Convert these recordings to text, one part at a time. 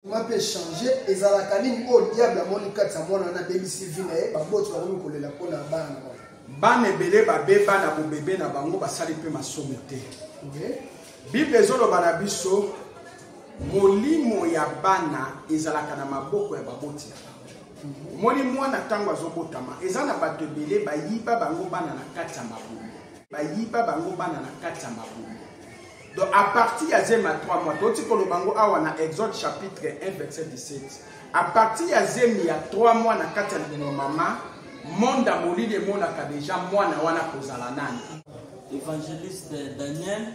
Ma peut changer et ça la canine au diable à mon 400 mois on a BBC vinae ba boto ba ko lela pona bana bana belé ba beba na bo bébé na bango ba sali pe masomo te. Bible ezolo bana biso molimo ya bana ezalaka na maboko ya baboti. Moni mwana tango azobotama eza na bato belé ba yiba bango bana na kati ya mabumu. Ba yiba bango bana na kati ya mabumu. Donc à partir de 3 mois, donc pour le bango awa na Exode chapitre 1 verset 17. À partir de 3 mois na kati ya mama monde moli de mona ka déjà mwana wana kozala nani. Évangéliste Daniel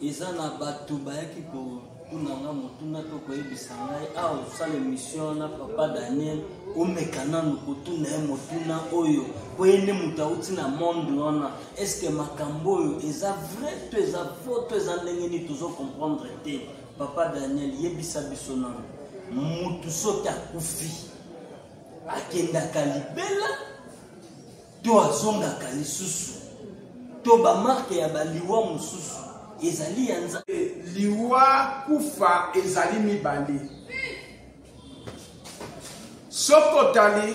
ezana batu bayaki ko tunanga motuna to ko yebisa ngai a osala mission na papa Daniel o mekana no tuna motuna oyo ko ene mutauti na monde wana. Est-ce que makambo oyo eza vrai to eza faux to eza ndenge ni tuzo comprendre te. Papa Daniel yebisa biso na mutu soki akufi akendaka libela to azongaka lisusu to ba marque ya baliwa mususu ezali yanza liwa kufa ezali mibale sokotali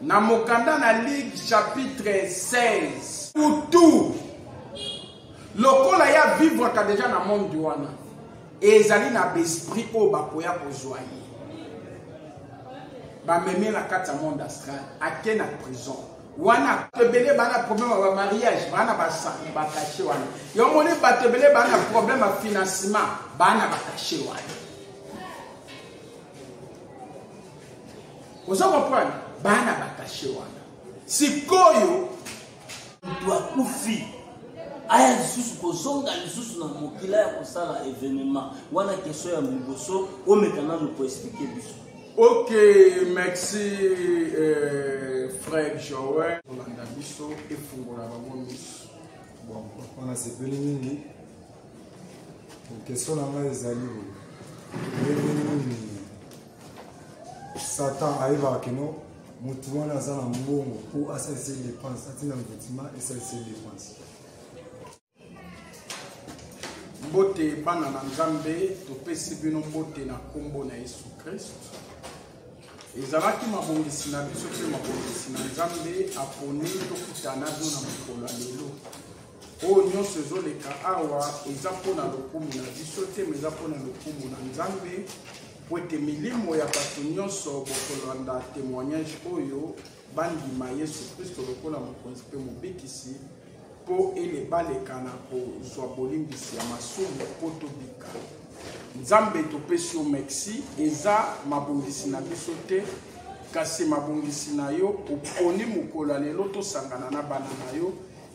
na mokanda na Ligue chapitre 16 utu lokola ya vivre ka déjà na monde wana ezali na besprit o bakoya kozwa ye ba meme na kati ya monde astral ake na prison wana tebele bana problème ba mariage bana ba sang ba caché wana yo moni ba tebele bana problème ba financement bana ba caché wana ozo comprendre bana ba caché wana sikoyo mtu akufi aya lisusu kozonga lisusu na mokila ya kosala événement wana question ya liboso o mekana no ko expliquer biso. Ok, merci frère Joël. On a biso et fungola babomis. Bon, on a ces mingi. Question là les amis. Satan arrive à Keno, mutu wana za na mbongo pour assaisir les dépenses, atina bâtiment et assaisir les dépenses. Mbote bana na Nzambe, topesi bino mbote na kombo na Yesu Christ. Ezalaki mabongisi na biso pe mabongisi na Nzambe aponi tokutana zo na mokolo ya lelo oyo nyonso ezoleka awa eza mpona lokumu na biso te me eza mpona lokumu na Nzambe po ete milimo ya bato nyonso bokolanda témoignage oyo bandima Yesu Kristo lokola mokonzi mpe mobikisi po ele baleka na kozwa bolimbisi ya masumu po tobika. Nzambe topesi yo merci eza mabongisi na biso te kasi mabongisi na yo oponi mokolo lelo tosangana na bana na yo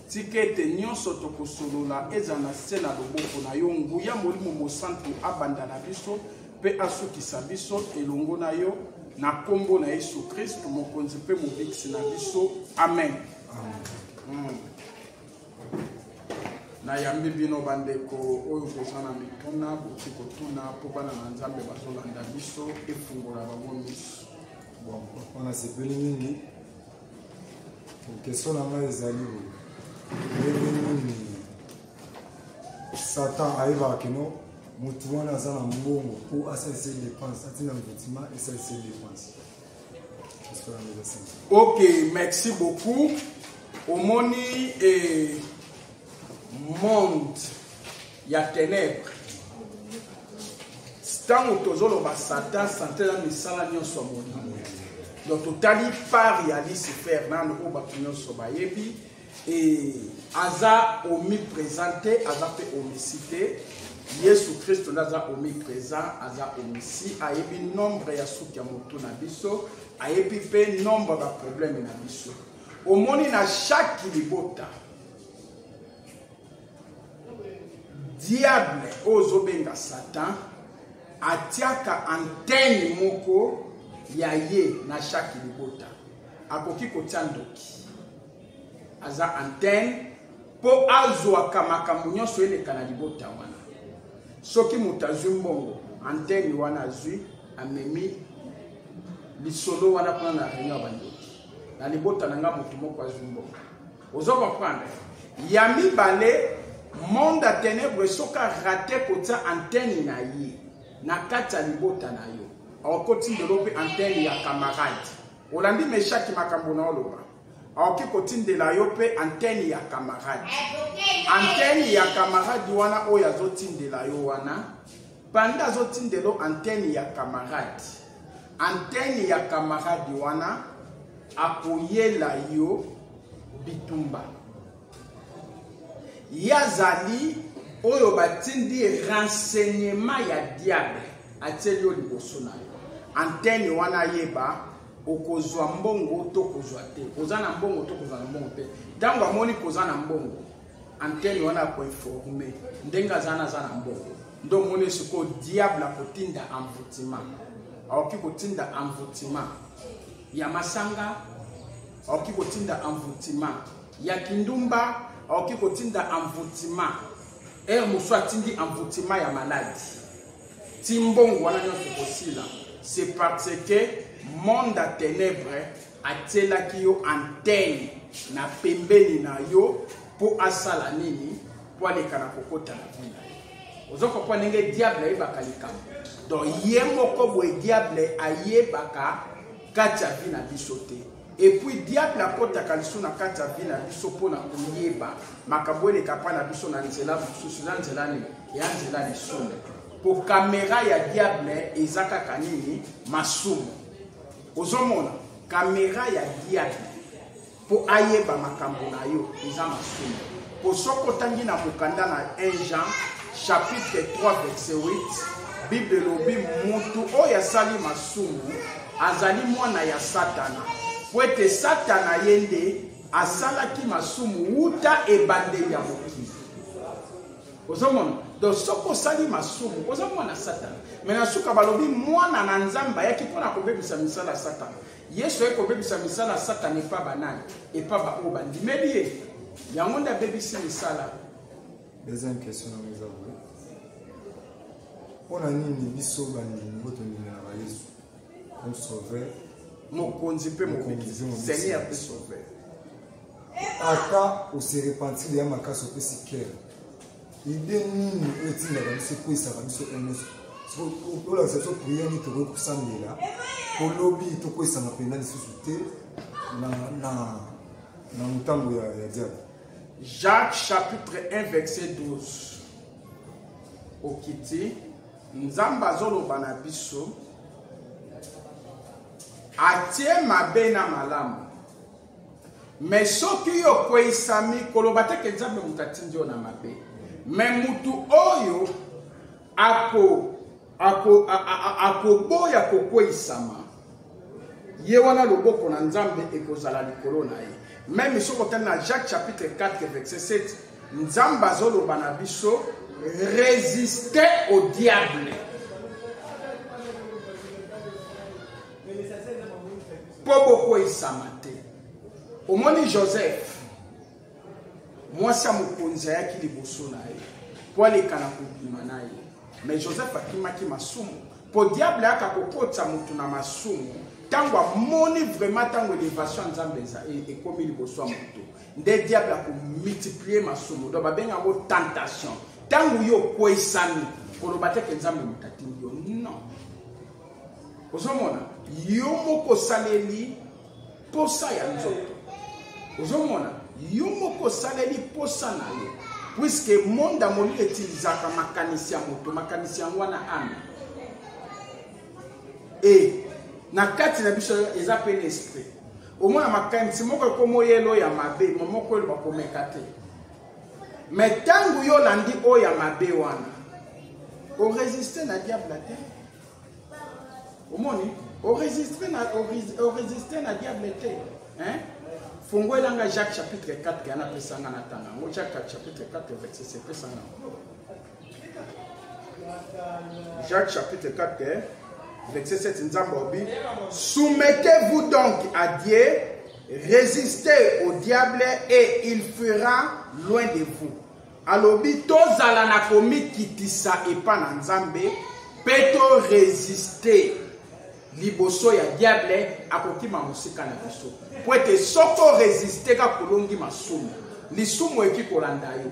tika ete nyonso tokosolola eza na se na loboko na yo nguya molimo mosantu abanda na biso mpe asukisa biso elongo na yo na kombo na Yesu Kristo mokonzi mpe mobikisi na biso amen. Na yambi bino bandeko oyo kozana mituna buti kotuna po bana na Nzambe bazolanda biso efungola bango miso. Bon, on a ces mingi. Question là les amis. Satan arrive à Keno, mutu wana za na mbongo pour assaisir les dépenses, atina bâtiment et assaisir les dépenses. Ok, merci beaucoup. Omoni et monde ya ténèbres tango tozolo ba Satan santé na misala nyonso moni donc totali par ya Lucifer nano o bato nyonso bayebi et aza omniprésente aza pe omniscité Yesu Kristo naza omniprésent aza omnisci ayebi nombre ya suki ya moto na biso ayebi pe nombre ba problème na biso omoni na chaque libota diable ozobenga Satan atiaka antenne moko ya ye na chaque libota akoki kotia ndoki aza antenne po azwaka makambo nyonso eleka na libota wana soki moto azwi mbongo antenne wana azwi amemi lisolo wana mpona na réunion ya bandoki na libota na nga moto moko azwi mbongo ozo comprendre ya mibale monde à ténèbres soka raté kotia antenne na ye na kati ya libota na yo akotindela mpe antenne ya camarade olandi meshaki makambo na oloba aoki kotindela yo mpe antenne ya camarade antenne ya camarade wana oyo azotindela yo wana panda azotindela antenne ya camarade antenne ya camarade wana akoyela yo bitumba yazali oyo batindi renseignement ya diable atieli yo liboso na yo antenne wana yeba okozwa mbongo to kozwa te oza na mbongo to kozwa na mbongo te ntango amoni koza na mbongo antenne wana akoinforme ndenge aza na mbongo ndo omoni sikoyo diable akotinda envoûtement aoki kotinda envoûtement ya masanga aoki kotinda envoûtement ya kindumba aoki kotinda envoûtement mosu atindi envoûtement ya maladi ti mbongo wana nyonso kosila c'est parce que monde à ténèbres atielaki yo antenne na pembeni na yo po asala nini po aleka na kokota na vina ozokopwa ndenge diable ayebaka likambo donc ye moko boye diable ayebaka kati ya vi na biso te et puis diable akotaka liso na kati ya vi na biso mpona koyeba makambo eleka mpa na biso na nzela mosusu na nzela nini ya nzela lisumu po kamera ya diable eza kaka nini masumu ozomona kamera ya diable po ayeba makambo na yo eza masumu po soko otangi na kokanda na 1 Jean chapitre 3 verset 8 Bible lobi mutu oyo asali masumu azali mwana ya satana po ete satana ye nde asalaki masumu wuta ebandeli ya mokili ozomona donc soko osali masumu oza mwana satana me na suka balobi mwana na nzambe ayaki mpona kobebisa misala ya satana yesu ayeki kobebisa misala ya satana epa banani epa baoyo bandimeli ye yango nde abebisi misala. Deuxième question na eza boye mpona nini biso bandimi oyo tondimela ba yesu comme sauveur mokonzi mpe mobikisi seigneur mpe sauveur ata ose repentir ya makasi opesi kere ide nini oyo etindaka biso ekweyisaka biso nyonso olakisa biso priere nini tokoki kosambela kolobi tokweyisanga mpenza lisusu te na motambo ya diable. Jacques chapitre 1 verset 12 okiti nzambe azoloba na biso atie mabe na malamu me soki yo okweyisami koloba teke nzambe moto atindi yo na mabe me mutu oyo akoboya kokweyisama ye wana loboko na nzambe ekozala likolo na ye. Même si on dans Jacques chapitre 4 verset 7, nzambe azoloba na biso résister au diable. Po boko isamate. Omoni Joseph mwasi mokonzi ayaki liboso na ye po aleka na kobima na ye mais Joseph akimaki masumu po diable akakokotisa motu na masumu tango amoni vraiment tango élévation nzambe ekomi liboso ya moto nde diable akomultiplier masumu donc babenga yango tentation tango yo okweyisami koloba teke nzambe moto atindi yo non ozomona yo moko osaleli posa ya nzoto ozomona yo moko osaleli posa na yo puisque monde amoli etilizaka makanisi ya moto makanisi yango wana ame et na kati na biso eza pe l'esprit omona makanisi moko ekomo yelo ya mabe momoko elo bakomeka te mais tango yo landi oyo ya mabe wana orésiste na diable te omoni orésiste na diable te hein fongo elanga Jacques chapitre 4 kana pesanga na tanga ngo Jacques chapitre 4 verset 7 pesanga Jacques chapitre 4 verset 7 nzambe obi soumettez-vous donc à Dieu, résistez au diable et il fera loin de vous. Alobi tozala na komikitisa epa na nzambe peto résister liboso ya diable akokima musika na biso po ete soko résister ka kolongi masumu lisumu eki kolanda yo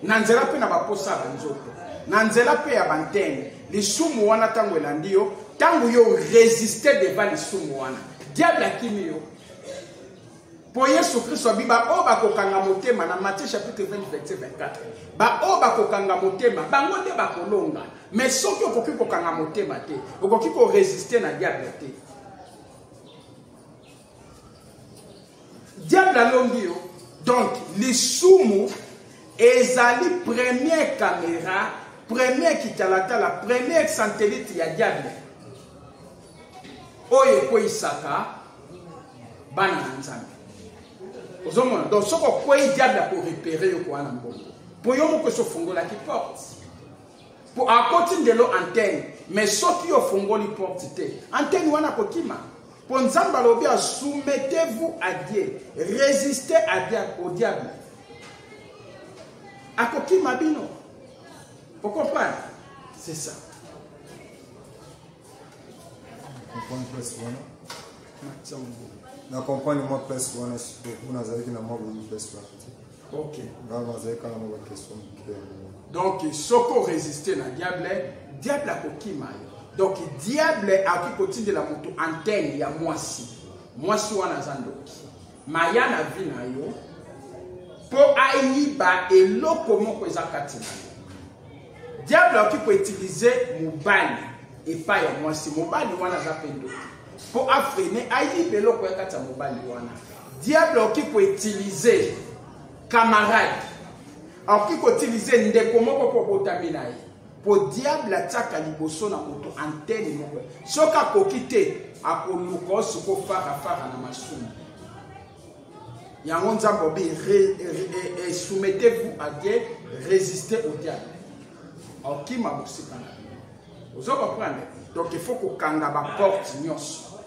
na nzela pe na baposa ya nzoto na nzela pe ya bantene lisumu wana tango elandi yo tango yo résister devant lisumu wana diable akimi yo po Yesu Kristo abiba o bakokanga motema na Matthieu chapitre 20 verset 24 ba o bakokanga motema bango nde bakolonga mais soki okoki kokanga motema te okoki ko résister na diable te diable alongi yo donc lisumu ezali première caméra première kitalatala première satellite ya diable oyo ekoyisaka bana na Nzambe ozomona donc soko kwei diable pour repérer yo kwa na mbongo po yo moko so fungola ki porte po akoti ndelo antenne mais soki yo fungoli porte te antenne wana kokima po Nzambe alobi soumettez-vous à Dieu résistez à Dieu au diable akokima bino vous comprenez c'est ça comprendre presque na comprendre moi presque wana on a zalaki na moi presque OK ngaba zalaka na moi question donc soko résister na diable diable akokima donc diable akikotinde la moto antenne ya mwasi wana zandoki maya na vi na yo po ayiba eloko moko ezakati na yo diable akiko utiliser mobali epa ya mwasi mobali wana za pendo po afrene ayiba eloko yakati ya mobali wana diable akiko utiliser camarade akiko utiliser ndeko moko po botami na ye po diable ataka liboso na moto antenne moko soka kokite akoluka soko fara na masumu yango Nzambe obi soumettez-vous à Dieu résistez au diable ok ma bosika na ozo comprendre donc il faut kokanga ba porte nyonso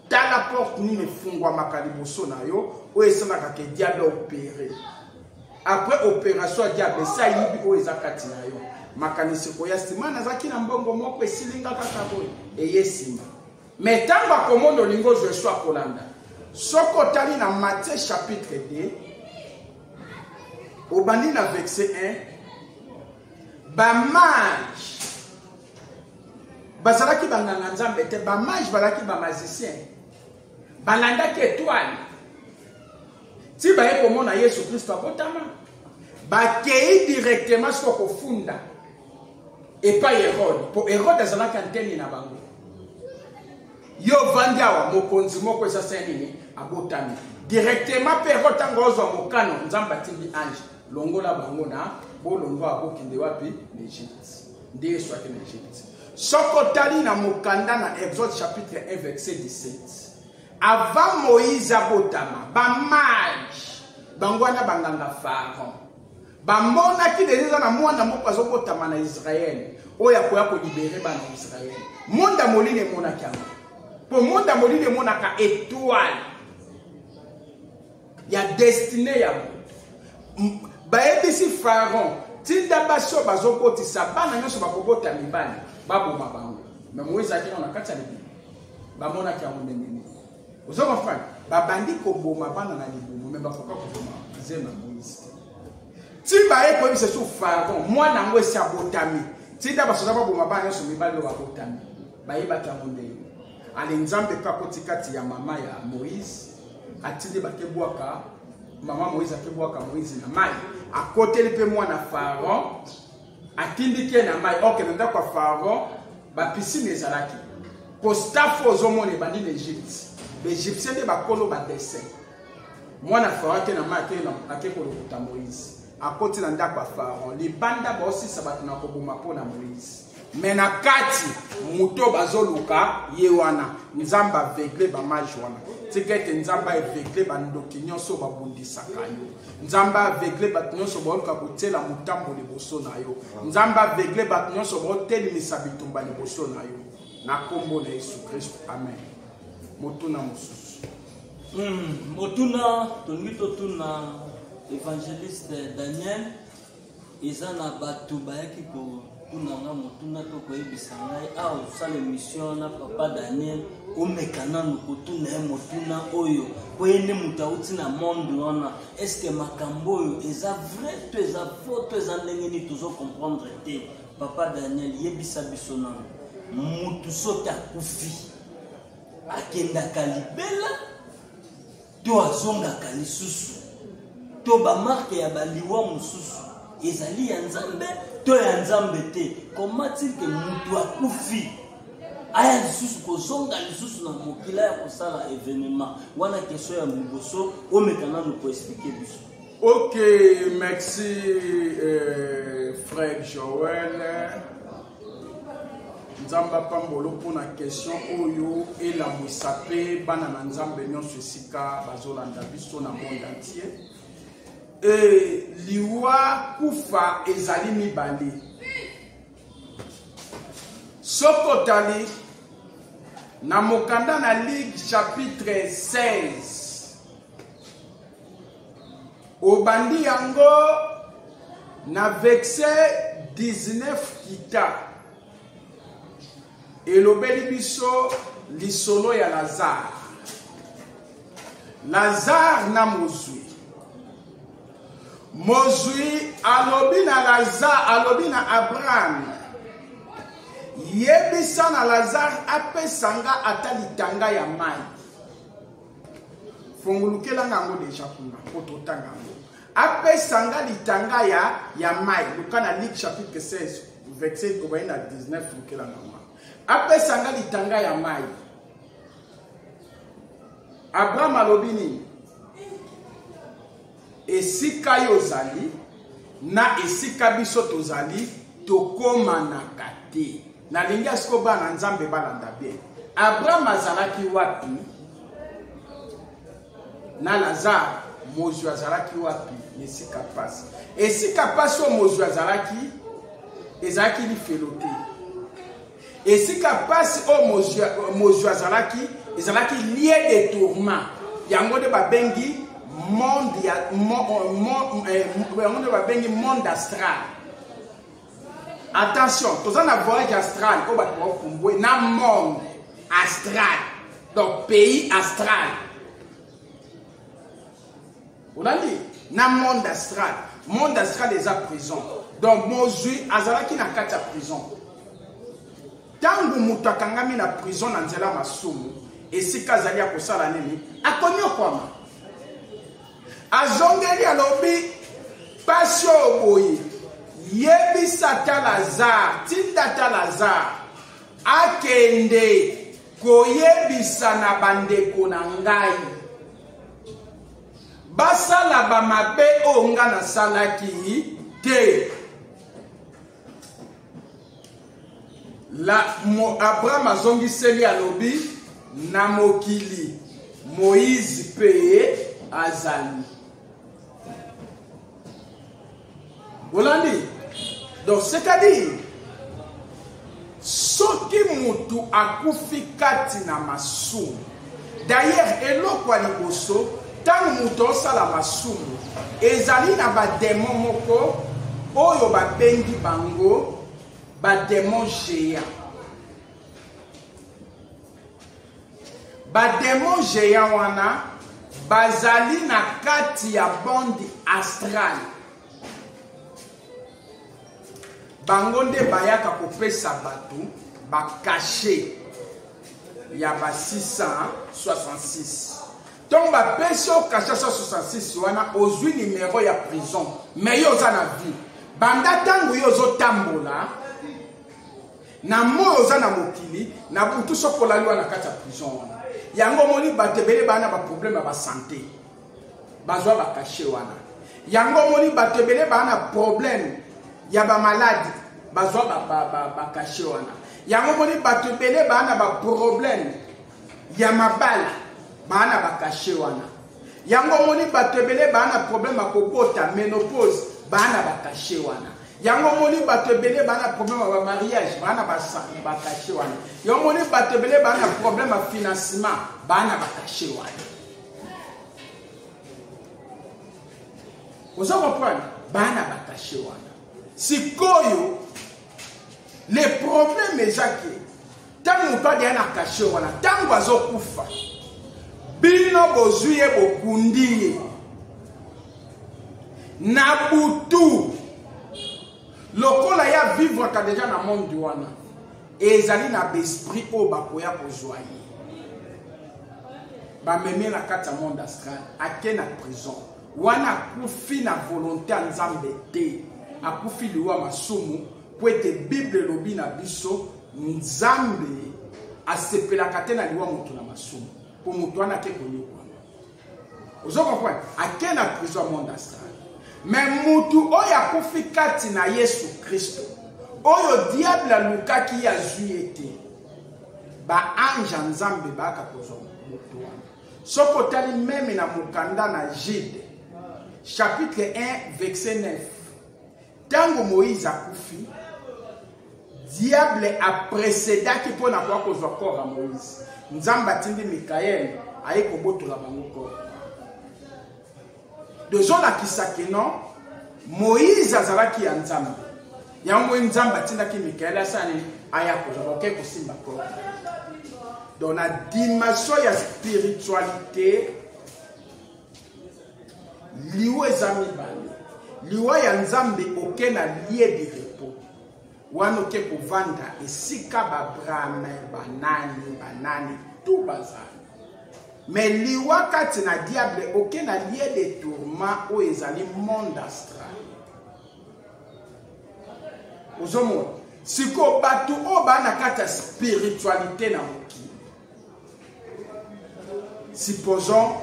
ta la porte ni mefungwa makaliboso na yo o esala ka diable opérer après opération diable ça yibi o ezakati na yo makanisi koya sima nazaki na mbongo moko esilinga kaka boy eyesima mais tamba komono lingo je sois kolanda soko tali na Matthieu chapitre 2 au bandi na verset 1 ba mage bazalaki banganga Nzambe te ba mage balaki ba magicien balandaki étoile ti baye komona Yesu Kristo akotama bakei directement soko funda et pas Hérode pour Hérode azalaki antenne na bango yo vandi awa mokonzi moko esa senini abotami directement pe Hérode tangozo mokano Nzambe atindi ange longola bango na bolongo abokinde wapi l'Égypte ndiye swaki na Égypte soko tali na mokanda na Exode chapitre 1 verset 17 avant Moïse abotama ba mage bangwana banganga Pharaon bamona ki déjà na mwana moko azobotama na Israël oya koya ko libérer bana Israël monda moline mona kyama po monda moline mona ka étoile ya destinée ya baebisi Pharaon tinda baso bazobotisa bana nyonso bakobota mibali baboma bango mais Moïse akina na kati ya libi bamona kyama ndengeni ozoma fana babandi koboma bana na libumu mais bakoka koboma zema Moïse ti baye ko bise so Pharaon mwana ngo esi abotami ti da basoza baboma bana nyonso mibali babotami baye batamondeli ale Nzambe pa kotikati ya mama ya Moïse atindi bakebwaka mama Moïse akebwaka Moïse na mai akoteli pe mwana Pharaon atindi ke na mai ok nda kwa Pharaon ba piscine ezalaki postafo zomone bandi l'Égypte l'Égyptien de bakolo ba dessin mwana Pharaon ke na mai akekolo kuta Moïse akoti na ndako ya Pharaon libanda bosi sabatu na koboma pona Moïse mena kati muto bazoluka ye wana Nzambe aveugle ba mage wana tikete Nzambe aveugle ba ndoki nyonso babundisaka yo Nzambe aveugle ba nyonso boka kotela mutambo liboso na yo Nzambe aveugle ba nyonso boteli misabitumba liboso na yo na kombo na Yesu Kristo amen motuna mususu motuna tongi tuna évangéliste Daniel eza na batu bayaki ko tunanga motuna to koyebisa ngai awa osala mission na papa Daniel omekana nokotuna ye motuna oyo po ye nde moto auti na monde wana estce makambo oyo eza vrai to eza faux to eza ndenge nini tozokomprendre te Papa Daniel yebisa biso nano mutu soki akufi akendaka libela to azongaka lisusu to bamarke ya baliwa mosusu ezali ya nzambe to ya nzambe te. Comment dire que mutu akufi aya lisusu kozonga lisusu na mokila ya kosala événement wana question ya liboso omekana no ko expliquer biso. Ok, merci frère Joël. Nzamba pambolo pour la question oyo et la mousape bana na nzambe nyonso esika bazolanda biso na monde entier. Et liwa kufa ezali mibale. Sokotali na mokanda na Ligue chapitre 16. Obandi yango na verset 19 kita elobeli biso lisolo ya Lazare. Lazare na mozwi. Mozwi alobi na Lazare, alobi na Abraham. Yebisa na Lazare apesanga atalitanga ya mai. Fongulukela ngango deja kuna ototanga ngo. Apesanga litanga ya mai. Lukana Ligue chapitre 16 verset 19 lukela ngango. Apesanga litanga ya mai. Abraham alobini esika yozali na esika biso tozali tokoma na kate. Na lingi asko bana nzambe balanda bien. Abraham azalaki wapi? Na Lazare mozwi azalaki wapi? Esika pasi. Esika pasi o mozwi azalaki ezalaki lifelo te. Esika pasi o mozwi azalaki ezalaki lieu de tourment. Yango de babengi monde monde astral. Attention, tous en voyage astral, na monde astral. Donc pays astral. On a dit, na monde astral. Monde astral est à prison. Donc mozwi azalaki na kati ya prison. Tangu mutu akangami na prison na nzela masumu, esika azali ya kosala nini? Akonyokwama. Azongeli alobi pasio oboye. Yebisa ta Lazare, tinda ta Lazare. Akende koyebisa na bandeko na ngai. Basala ba mabe onga na salaki te. Abraham azongiseli alobi na mokili Moïse pe azali. Bolandi. Donc c'est-à-dire soki mutu akufi kati na masumu. D'ailleurs eloko ya liboso tangu mutu osala masumu ezali na ba démon moko oyo babengi bango ba démon géant. Ba démon géant wana bazali na kati ya bondi astral. Bango nde bayaka kopesa batu bakache ya ba 666. Donc ba peso kache 666 wana ozwi numéro ya prison. Mais yo za na vie. Banda tangu yo zo tambola na mo za na mokili na butu sokola liwa na kati ya prison wana. Yango moni batebele bana ba problème ba santé. Bazwa ba kache wana. Yango moni batebele bana problème ya ba malade bazwa ba kache wana. Yango moni batebele bana ba problème ya mabala bana ba kache wana. Yango moni batebele bana problème akobota ménopause bana ba kache wana. Yango moni batebele bana problème ba mariage bana ba kache wana. Yango moni batebele bana problème ya financement bana ba kache wana. Vous comprenez? Bana ba kache wana. Sikoyo les problèmes ezaki tangu to dia na kache wana tangu azokufa bino bozuye bokundi na butu lokola ya vivre ka déjà na monde wana ezali na l'esprit o bakoya kozwa ye bamemi na kati ya monde astral ake na prison wana akufi na volonté ya nzambe te akufi liwa masumu po ete bible elobi na biso nzambe asepelaka te na liwa moto na masumu po moto wana ake koyokwana ozokomprendre ake na prison ya monde astral mais mutu oyo akufi kati na Yesu Kristo oyo diable alukaki azwi ete ba anja nzambe baka kozwa mutu wana soko tali meme na mukanda na Jude chapitre 1 verset 9 tango Moïse akufi diable a précédaki mpona kwa kozwa corps ya Moïse nzambe atindi Mikael aye kobotola bango corps tozolakisaki non Moïse azalaki ya nzambe yango nzambe atindaki Mikael asani aya kozwa oke kosimba corps dans la dimension ya spiritualité liwa ezami bani liwa ya nzambe oke na lieu de repos wana oke kovanda esika babrame banani tout bazali mais liwa kati na diable oke na lieu de tourment oyo ezali monde astral ozomona siko bato oyo bana kati ya spiritualité na mokili supposons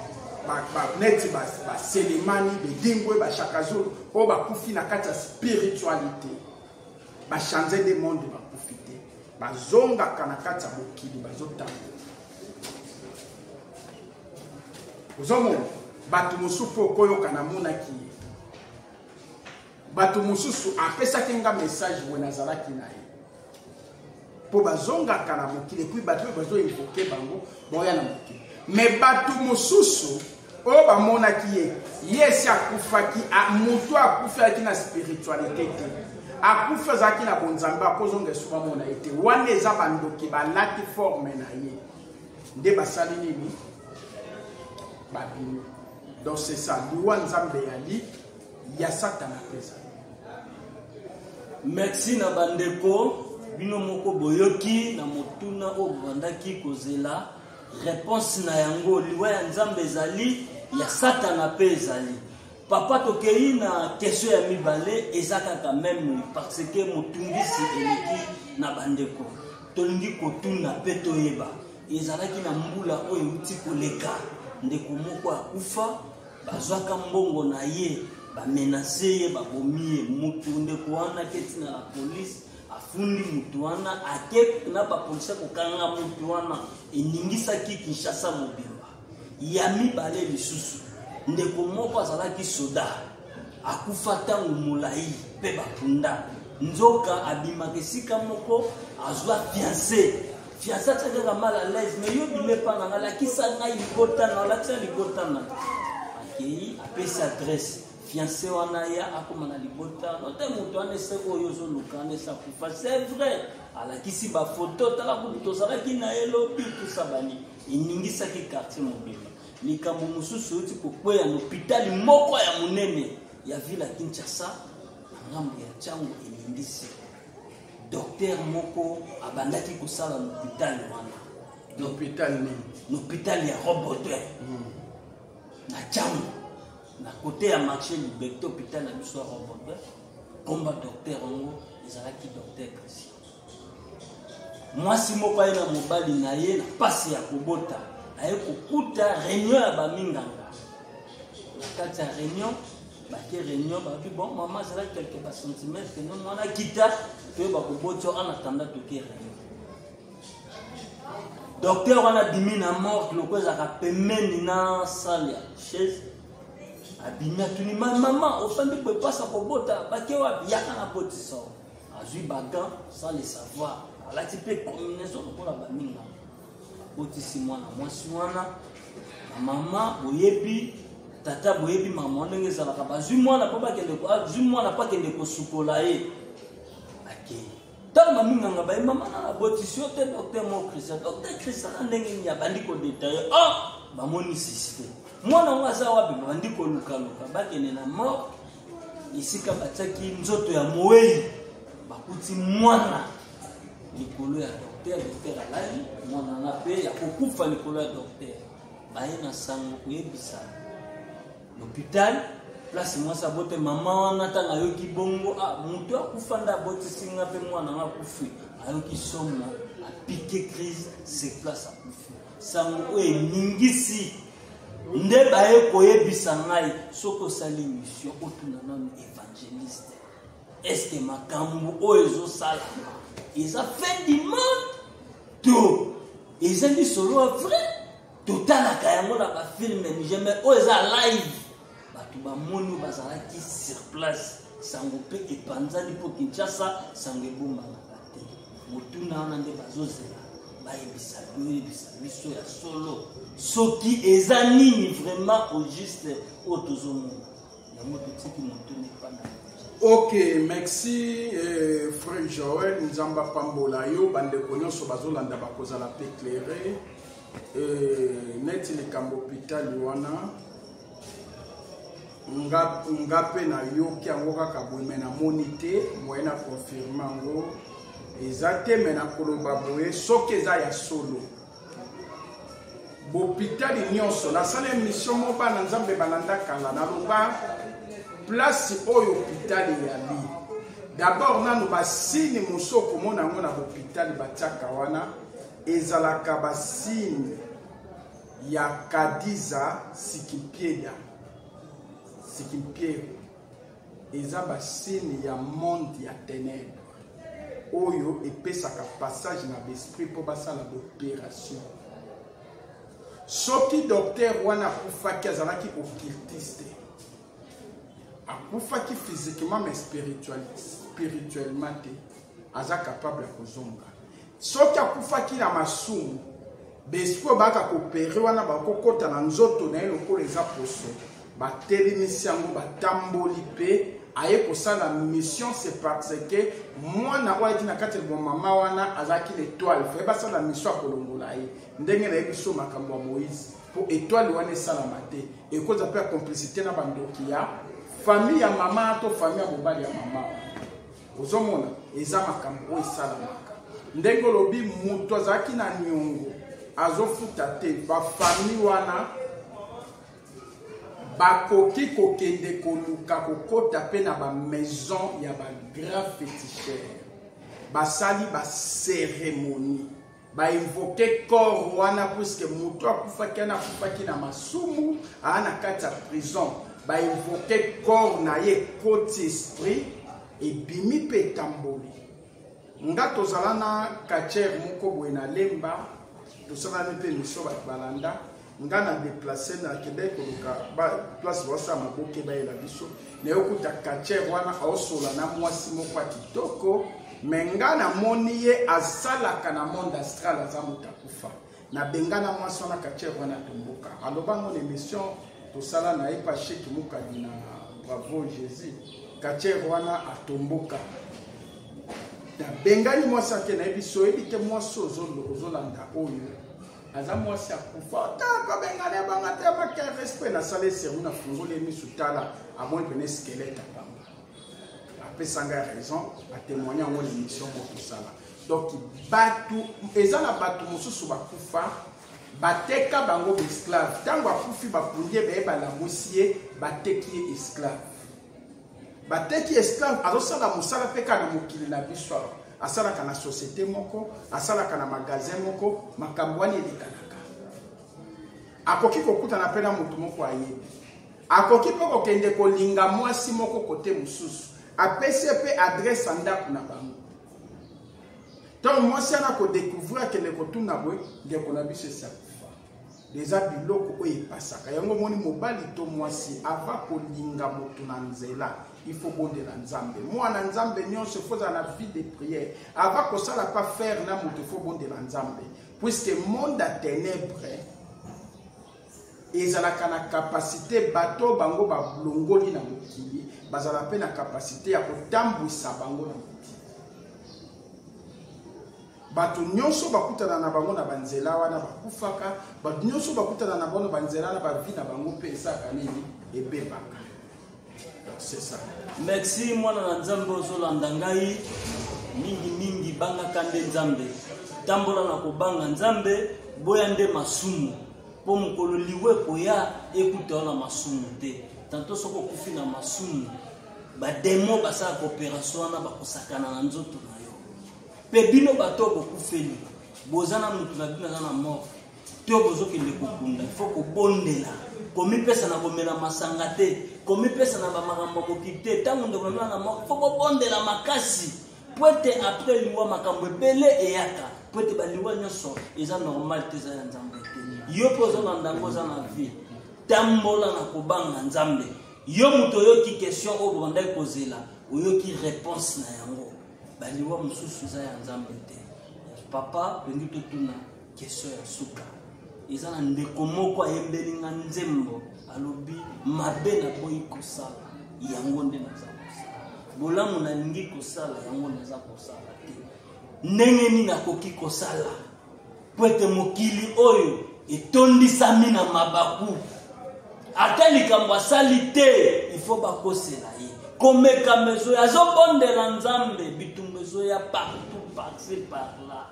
neti baselemani bedingwe bashakazulu oyo bakufi na kati ya spiritualité bachange de monde bakufi te bazongaka na kati ya mokili bazotanga ozomona bato mosusu mpo okoyoka na monaki ye bato mosusu apesaki nga message we nazalaki na ye mpo bazongaka na mokili epui bato oyo bazoinvoke bango boya na mokili mais bato mosusu oyo bamonaki ye yesi akufaki moto akufaki na spiritualité te akufi azalaki na bonzambe akozonga esu bamona ye te wana eza bandoki balati forme na ye nde basali nini babino donc c'est ça liwa nzambe yali ya satana pesa. Merci na bandeko bino moko boyoki na motuna o bandaki kozela réponse na yango liwa ya nzambe ezali ya satana pe ezali papa tokei na question ya mibale ezaka quand même parce que motungisi eleki na bandeko tolingi kotuna pe toyeba ezalaki na mbula oyo uti koleka ndeko moko akufa bazwaka mbongo na ye bamenase ye babomi ye mutu ndeko wana keti na la police afundi mutu wana ake na bapolisi kokanga mutu wana eningisaki Kinshasa mobimba ya mibale lisusu ndeko moko azalaki soda akufa ntango molai mpe bapunda nzoka abimaka esika moko azwa fiancé atiaka mal à l'aise mais yo bile mpa nanga lakisa ngai libotana olakisa libotana akei apesi adresse fiancé wana ya akoma na libotana te moto wana ese oyo ozoluka wana ese akufa c'est vrai alakisi bafoto tala kutu tozalaki na ye lobi tusabani eningisaki quartier mobimba likambo mosusu oti kokweya na hôpital moko ya monene ya ville ya Kinshasa na ngambo ya ntango eningisi docteur moko abandaki kosala na hôpital wana l'hôpital ya Robotin na ntango na kote ya marché Liberté hôpital na biso ya Robotin komba docteur yango ezalaki docteur Christian mwasi moko aye na mobali na ye na pasi ya kobota aye kokuta réunion ya baminganga na kati ya réunion bake réunion babi bon mama azala quelque bacentimètre non mwana kita pe bakoboti en attendant toke réunion docteur wana bimi na mort loko ezaka pemeni na salle ya chaise abimi atuni mama ofandi kwepasa kobota bake wapi yaka na potiso azwi bagan sans le savoir alati pe combinaison lokola baminganga otisi mwana mwasi wana na mama boyebi tata boyebi mama ndenge ezalaka bazwi mwana po bakende azwi mwana pa kende kosukola ye akei ntango baminganga baye mama na botisi yo te docteur mo Christian docteur Christian ndenge nini abandi kodetaye bamonisi te mwana ngo aza wapi babandi kolukaluka bakende na mort esika batiaki nzoto ya moei bakuti mwana likolo ya docteur alali mwana na pe ya kokufa likolo ya docteur baye na sango koyebisa l'hôpital place mwasi abote mama wana ntango ayoki bongo moto akufa nde abotisi nga mpe mwana nga akufi ayoki somo apike crise se place akufi sango oyo eningisi nde baye koyebisa ngai soki osali mission otuna nano évangéliste estce makambo oyo ezosalama eza fin du monde to eza lisolo ya vrai totalaka yango na bafilme nigeme oyo eza live bato bamoni bazalaki sur place sango mpe epanzani mpo kinshasa sango ebombamaka te motuna wana nde bazozela bayebisa biso ya solo soki eza nini vraiment au juste oyo tozomona yango totiki motuna epanda. Ok, merci frère Joël Nzamba Pambola yo bandeko nyonso bazolanda bakozala pe éclairé neti likambo hôpital wana nga pe na yoki yango kaka boye me namoni te moye na confirme yango eza te me na koloba boye soki eza ya solo bohôpital nyonso nasala émission mo bana nzambe balanda kala naloba place oyo hôpital yali d'abord nanu basini moso okomona yango na hôpital batiaka wana ezalaka basini ya kadiza sikimpieda eza basini ya monde ya ténèbre oyo epesaka passage na besprit mpo basala baopération soki docteur wana akufaki azalaki occultiste akufaki physiquement mais spirituellement te aza capable ya kozonga soki akufaki na masumu besprit oyo baka kopere wana bakokota na nzoto na ye lokola eza poso batelemisi yango batamboli mpe aye kosala mission c'est parce que mwana oyo ayaki na kati ya mama wana azalaki l'étoile faye basala mission ya kolongola ye ndenge nayebi so makambo ya moïse mpo étoile wana esalama te ekoza mpe ya complicité na bandoki ya famille ya mama to famille ya mobali ya mama ozomona eza makambo oyo esalamaka ndenge olobi moto azalaki na niongo azofuta te bafamille wana bakoki kokende koluka kokota pe na bamaison ya bagrand féticheur basali bacérémonie bainvoke corps wana puisque moto akufaki na masumu aa na kati ya prison bainvoke corps na ye koti esprit ebimi mpe etamboli nga tozala na kachere moko boye na lemba tosalani mpe miso bato balanda nga na déplacé na kende koluka place basa maboke bayela biso na okuta kachere wana aosola na mwasi moko ya kitoko me nga namoni ye asalaka na monde astral aza moto akufa nabenga na mwasi wana kachere wana tomboka alobango na émission tosala na ye pa sheki mokadi na bravo jésus kachere wana atomboka nabengani mwasi ake nayebi so oyebi te mwasi ozolanda oyo aza mwasi akufa otaka bengane banga te baka respect nasala eseru na fungoli emisu tala amoni pene skelete apamba apesanga raison atémoigne yango l'émission mokosala donc batu eza na batu mosusu bakufa bateka bango esclave ntango akufi bapundi bayebalamusi ye bateki ye esclave bateki esclave azosala mosala mpe kaka na mokili na biso asalaka na société moko asalaka na magasin moko makambo wana elekanaka akoki kokutana mpe na motu moko ayebi akoki mpe kokende kolinga mwasi moko kote mosusu apesi mpe adresse ya ndako na bango ntango mwasi ana kodécouvrir akende kotuna boye ndeko na biso esakufa eza biloko oyo epasaka yango moni mobali to mwasi ava kolinga motu na nzela il faut bondela nzambe mwana nzambe nyonso faut na vie de prière ava kosala pas faire na motu faut bondela nzambe puisque monde à ténèbres ezalaka na capacité bato bango balongoli na mokili bazala mpe na capacité ya kotambwisa bango na mokili bato nyonso bakutana na bango na banzela wana bakufaka bato nyonso bakutana na bango banzela na bavi na bango mpe esaka nini ebebaka c'est ça. Merci mwana na nzambe ozolanda ngai mingi banga kande nzambe tambola na kobanga nzambe boya nde masumu po mokolo liwe koya ekuta na masumu te tanto soko kufi na masumu bademo basala coopération na bakosakana na nzoto na yo pe bino bato bokufeli bozana mutu na bino na mort to bozokende kokunda il faut kobondela komipesa na komela masanga te komipesa na bamakambo kokite tango ndeko na mort faut kobondela makasi poete après liwa makambo ebele eyaka poete baliwa nyonso eza normal te za nzambe te yo pozo na ndango za na vie tambola na kobanga nzambe yo muto yoki question o bondai kozela oyoki réponse na yango baliwa mususu za ya nzambe te papa bengi totuna question ya suka eza na ndeko moko ayembelinga nzembo alobi mabe na boyi kosala yango nde naza kosala bolamu nalingi kosala yango naza kosala te ndenge nini nakoki kosala po ete mokili oyo etondisami na mabaku ata likambo asali te il faut bakosela ye komeka mezo azobondela nzambe bitumba ezoya partout par-ci par-là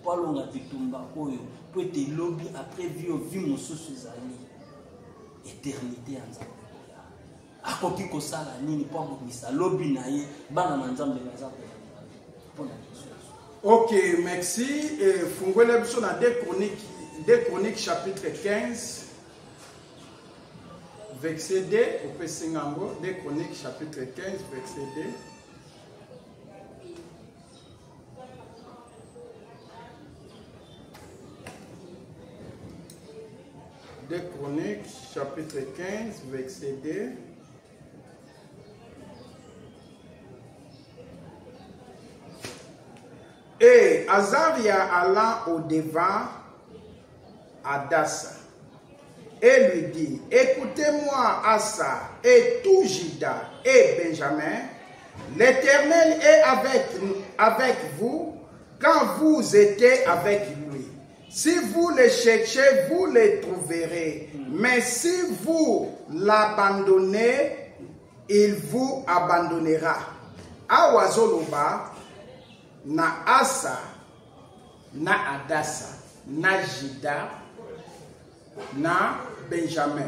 po alonga bitumba oyo po ete lobi après vie mosusu ezali éternité ya nzambe akoki kosala nini po abomisa lobi na ye bana na nzambe baza mpona Ok, merci. Fungwele biso na 2 Chroniques chapitre 15 verset 2 au Pesingango. 2 Chroniques chapitre 15 verset 2. Deux Chroniques chapitre 15 verset 2. Et Azaria alla au-devant Adassa et lui dit, écoutez-moi Asa et tout Juda et Benjamin, l'Éternel est avec vous quand vous êtes avec lui. Si vous le cherchez, vous le trouverez. Mais si vous l'abandonnez, il vous abandonnera. Awazoloba na Asa, na Adassa, na Juda, na Benjamin.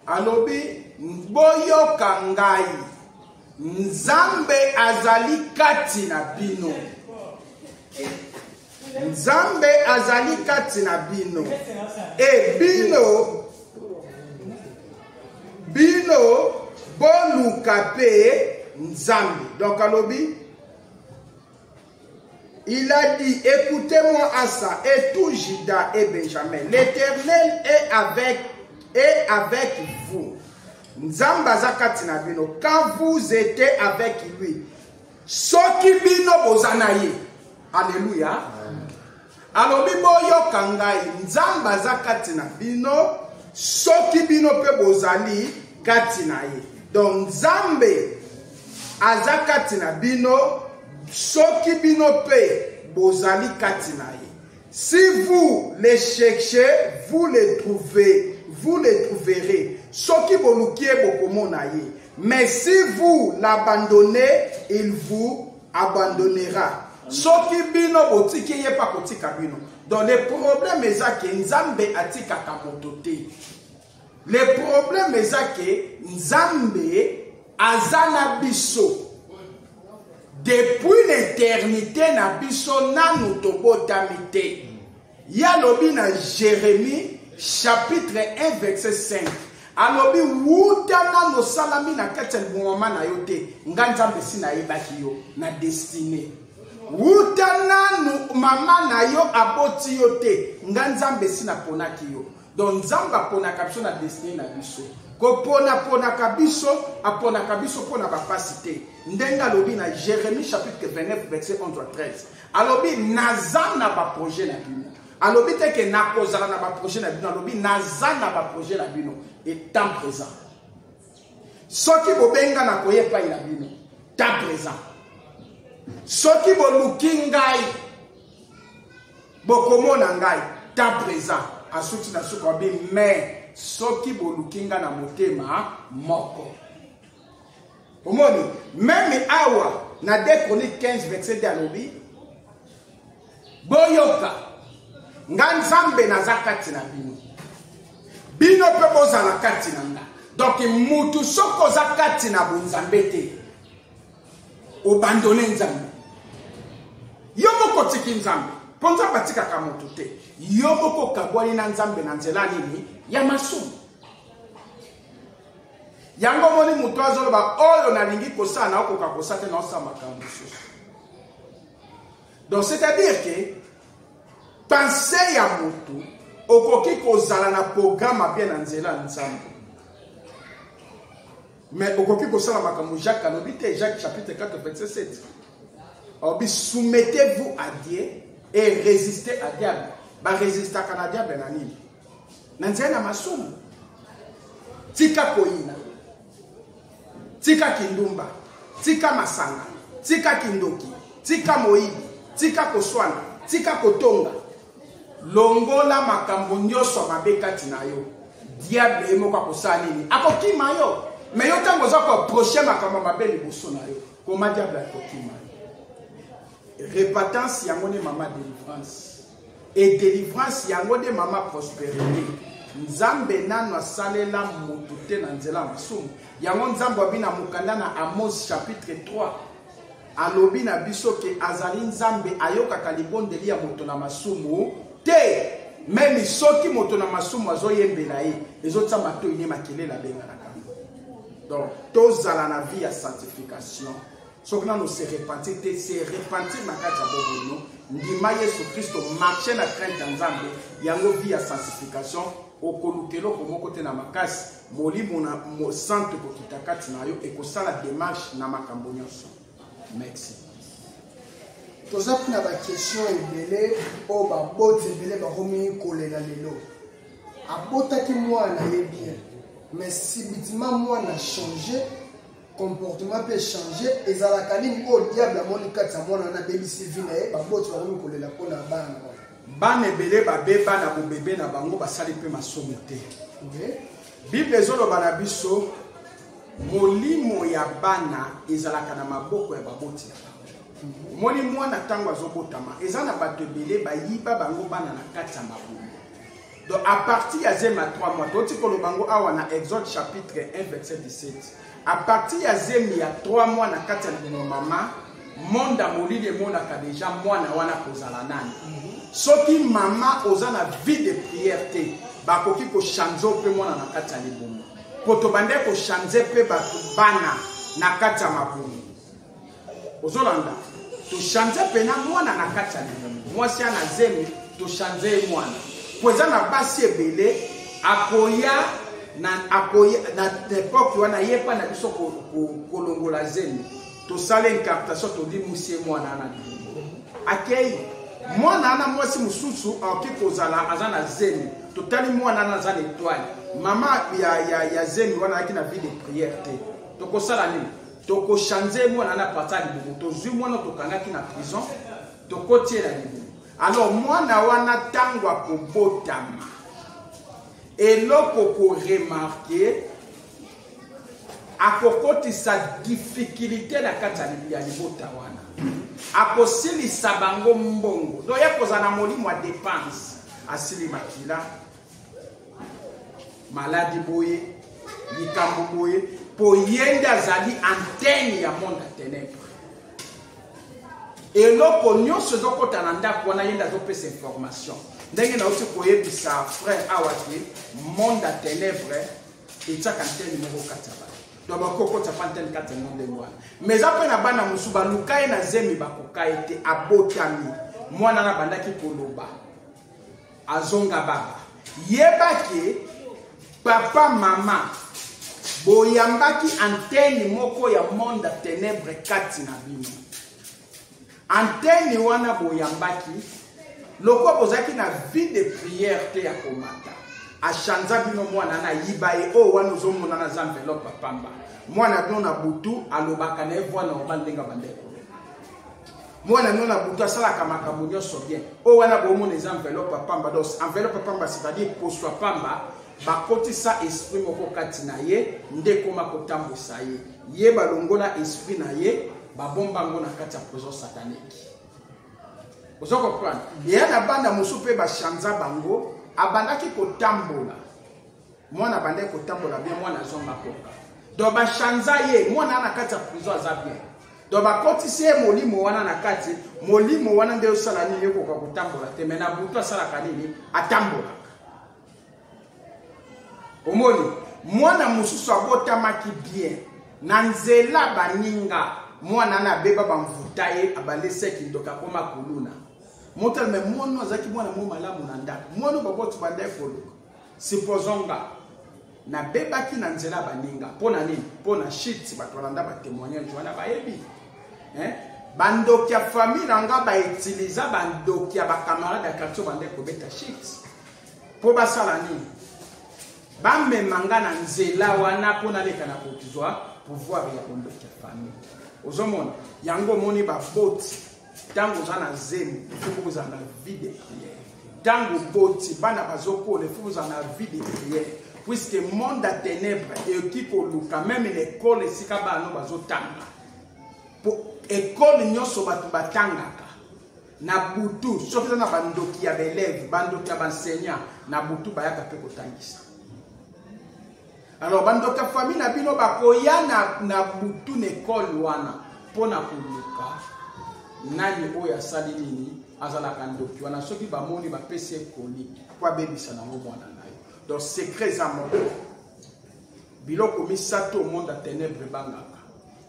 Alobi, boyoka ngai, Nzambe azali kati na bino. Nzambe azali kati na bino. E bino boluka pe Nzambe. Donc alobi, il a dit, écoutez-moi Asa et tout Juda et Benjamin. L'Éternel est avec vous. Nzamba zakati na bino. Quand vous étiez avec lui, soki bino bozanaye. Alléluia. Alors bibo yokangai. Nzamba zakati na bino. Soki bino pe bozali kati na ye. Donc Nzambe azakati na bino. Soki bino pe bozali kati na ye. Si vous les cherchez, vous les trouverez. Soki bolukie bokomona ye. Mais si vous l'abandonnez, il vous abandonnera. Soki bino botiki ye pa kotika bino. Donc le problème est que Nzambe atika kamotote. Le problème est que Nzambe azana biso. Depuis l'éternité na biso nanu tobotamite. Yalobi na Jérémie chapitre 1 verset 5. Alobi wutana no salami na ketel mwama na yote. Nganzambe si na yebaki yo na destiné. Wutana no mama na yo aboti yote. Nganzambe si na ponaki yo. Donc Nzamba ponaka biso na destiné na biso. Pona kabiso apona kabiso pona bapasite. Ndenga lobi na Jérémie chapitre 29 verset 11 à 13. Alobi nazana ba projet na bino. Alobi teke nakozala na ba projet na bino. Alobi nazana ba projet na bino et temps présent. Soki bobenga na koyepa ila bino temps présent. Soki boluki ngai bokomona ngai temps présent. Asuti na sukobi mais soki bolukinga na motema moko. Omoni, même awa na 2 Chroniques 15 verset 2 alobi boyoka nga nzambe naza kati na bino bino mpe bozala kati na nga. Donc mutu soko oza kati na bonzambe te obandone nzambe yo moko tiki nzambe mpo nzambe atikaka motu te yo moko kabwani na nzambe na nzela nini ya masumu. Yango moni mutu azoloba oyo nalingi kosala na okoka kosala te na osala makambo mosusu. Donc c'est-à-dire que pensée ya mutu okoki kozala na programme bien na nzela nzambe. Mais okoki kosala makambo Jacques alobi te Jacques chapitre 4 verset 7. Obi soumettez-vous à Dieu et résistez à diable. Ba résister à diable na nini? Na nzela masumu. Tika koina. Tika kindumba. Tika masanga. Tika kindoki. Tika moibi. Tika koswana. Tika kotonga. Longola makambo nyonso mabe kati na yo. Diable emoka kosala nini? Akokima yo. Mais yo tango za ko approcher makambo mabe liboso na yo. Koma diable akokima. Repentance yango ne mama délivrance. Et délivrance yango de mama prospérité. Nzambe nano asalela mutu te na nzela masumu. Yango nzambe abina mukanda na Amos chapitre 3. Alobi na biso ke azali nzambe ayoka kalibondeli ya moto na masumu te. Même soki moto na masumu azoyembela ye ezotsamba to ine makele la benga na kambo. Donc tozala na vie ya sanctification. Soki nano se repentir te se repentir makati ya bobono. Ndima Yesu Kristo marcher na crainte nzambe yango vie ya sanctification. Okolukelo komoko te na makasi molimo na mo centre kokita kati na yo ekosala démarche na makambo nyonso. Merci. Toza pina ba question ebele o ba bote ebele ba komi kolela lelo. Abotaki mwana ye bien. Mais si bitima mwana changer comportement peut changer ezalaka nini o diable amoni kati ya mwana na bebisi vina ye ba bote ba komi kolela pona bana. Bana ebele babeba na bobebe na bango basali mpe masomo te. Bible ezoloba na biso molimo ya bana ezalaka na maboko ya baboti ya bango. Moni mwana ntango azobotama eza na bato ebele bayiba bango bana na kati ya mabomo. Donc à partir ya zemi ya 3 mois toti koloba bango awa na Exode chapitre 1 verset 17. À partir ya zemi ya 3 mois na kati ya libumu mama monda molili emonaka deja mwana wana kozala nani. Soki mama oza na vie de prière te bakoki ko changer pe mwana na kati ya libumu. Poto bande ko changer pe bana na kati ya mabumu. Ozolanda to changer pe na mwana na kati ya libumu. Mwasi ana zemi to changer mwana. Poza na basi ebele akoya na époque wana yepa na biso kolongola zemi. To sala incartation to di musie mwana na libumu. Akei mwana na mwasi mususu akikozala azana zemi totali mwana na zana étoile mama ya zemi wana aki na vie de prière te tokosala nini toko changer mwana na patali bubu tozwi mwana tokangaki na prison tokotiela libu. Alors mwana wana tango akobotama eloko ko remarquer akokotisa difficulté na kati ya libota wana. Akosili sabango mbongo. Do ya kozana molimo wa dépense. Asili makila. Maladi boye. Likambo boye. Po yende azali antenne ya monde ténèbre. Et loko nyonso zokota na ndako wana yende azopesa information. Ndenge na uti koyebisa frère awaki monde ténèbre etaka antenne moko kataba. Donc bakoko tsapantene kati monde mwana. Mais après na bana musuba lukaye na zemi bakokaye te abotami. Mwana na bandaki koloba. Azonga baba. Yebaki papa mama boyambaki antenne moko ya monde ténèbre kati na bino. Antenne wana boyambaki loko bozaki na vie de prière te ya komata. Achanza bino mwana na yibaye o wana uzomona na za enveloppe pamba. Mwana bino na butu alobaka na evwana obandenga bandeko. Mwana bino na butu asalaka makambo nyonso bien. O wana bomona za enveloppe pamba dos enveloppe pamba c'est-à-dire poswa pamba bakotisa esprit moko kati na ye ndeko makotambusa ye. Ye balongola esprit na ye babombango na kati ya prison satanique. Vous comprenez? Et à la bande à Moussoupe Bachanza Bango, abandaki kotambola. Moi na bande kotambola bien, moi na zonga koka. Donc Bachanza ye, moi na kati ya prison za bien. Donc bakotisi molimo wana na kati, molimo wana nde osala nini yoko kwa kotambola te, mais na butu asala kanini atambola. Omoni, moi na mususu abotamaki bien. Nanzela baninga, moi na beba bamvuta ye abaleseki ndoka koma kuluna. Motel me mono zaki mwana mo malamu na ndako. Mono baboti bande folo. Supposonga na beba ki na nzela baninga. Pona nini? Pona shit batwalanda ba témoignage wana bayebi. Bandoki ya famille nga ba utiliser bandoki ya ba camarade ya quartier bande ko beta shit. Po basala nini? Ba memanga na nzela wana pona leka na kotizwa pouvoir ya bandoki ya famille. Ozomona yango moni ba boti tango zana zemi, il faut vous en vie de prière. Tango boti, bana bazoko, il faut vous en vie de prière. Puisque le monde à ténèbres et qui koluka, même l'école ici kaba no bazotanga. Pour école nyoso batu batanga na butu, sauf que na bandoki ya élèves, bandoki ya enseignant, na butu bayaka pe kotangisa. Alors bandoki ya famille na bino bakoya na butu n'école wana pona koluka. Nani oya sali nini azalaka ndoki wana soki bamoni bapesi ekoli kwa bebisa nango mwana nayo. Donc secret za moto biloko misato au monde à ténèbres bangaka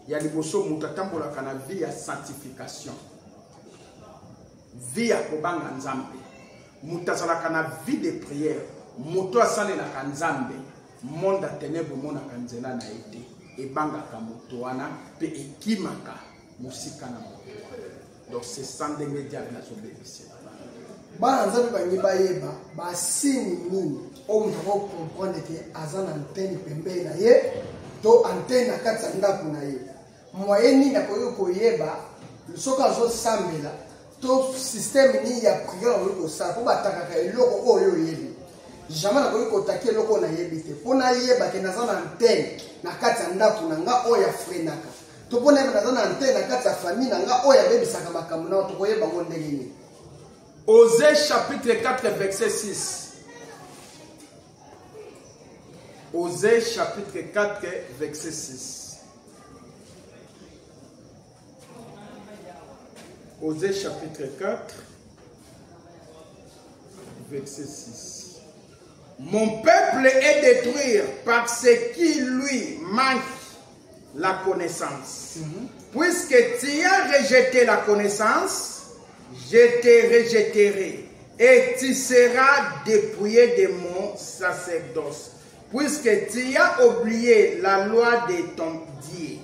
ya liboso mutu atambolaka na vie ya sanctification, vie ya kobanga nzambe, mutu azalaka na vie de prière, moto asalelaka nzambe, monde à ténèbres monaka nzela na ete ebangaka moto wana pe ekimaka musika na moto. Donc c'est sans des médias na sobebisi. Ba nzabe bangi bayeba ba sini nini o mutoko comprendre que azana antenne pembe na ye to antenne na kati ndako na ye. Moyeni na koyeba soka zo sambela to système ni ya prière ko sa ko bataka eloko oyo yebi. Jamais na koyiko take eloko na yebi te. Pona yeba ke nazana antenne na kati ndako na nga oya frenaka. Osée chapitre 4 verset 6. Osée chapitre 4 verset 6. Osée chapitre 4 verset 6. Mon peuple est détruit parce qu'il lui manque la connaissance. Puisque tu as rejeté la connaissance, je te rejetterai et tu seras dépouillé de mon sacerdoce. Puisque tu as oublié la loi de ton Dieu,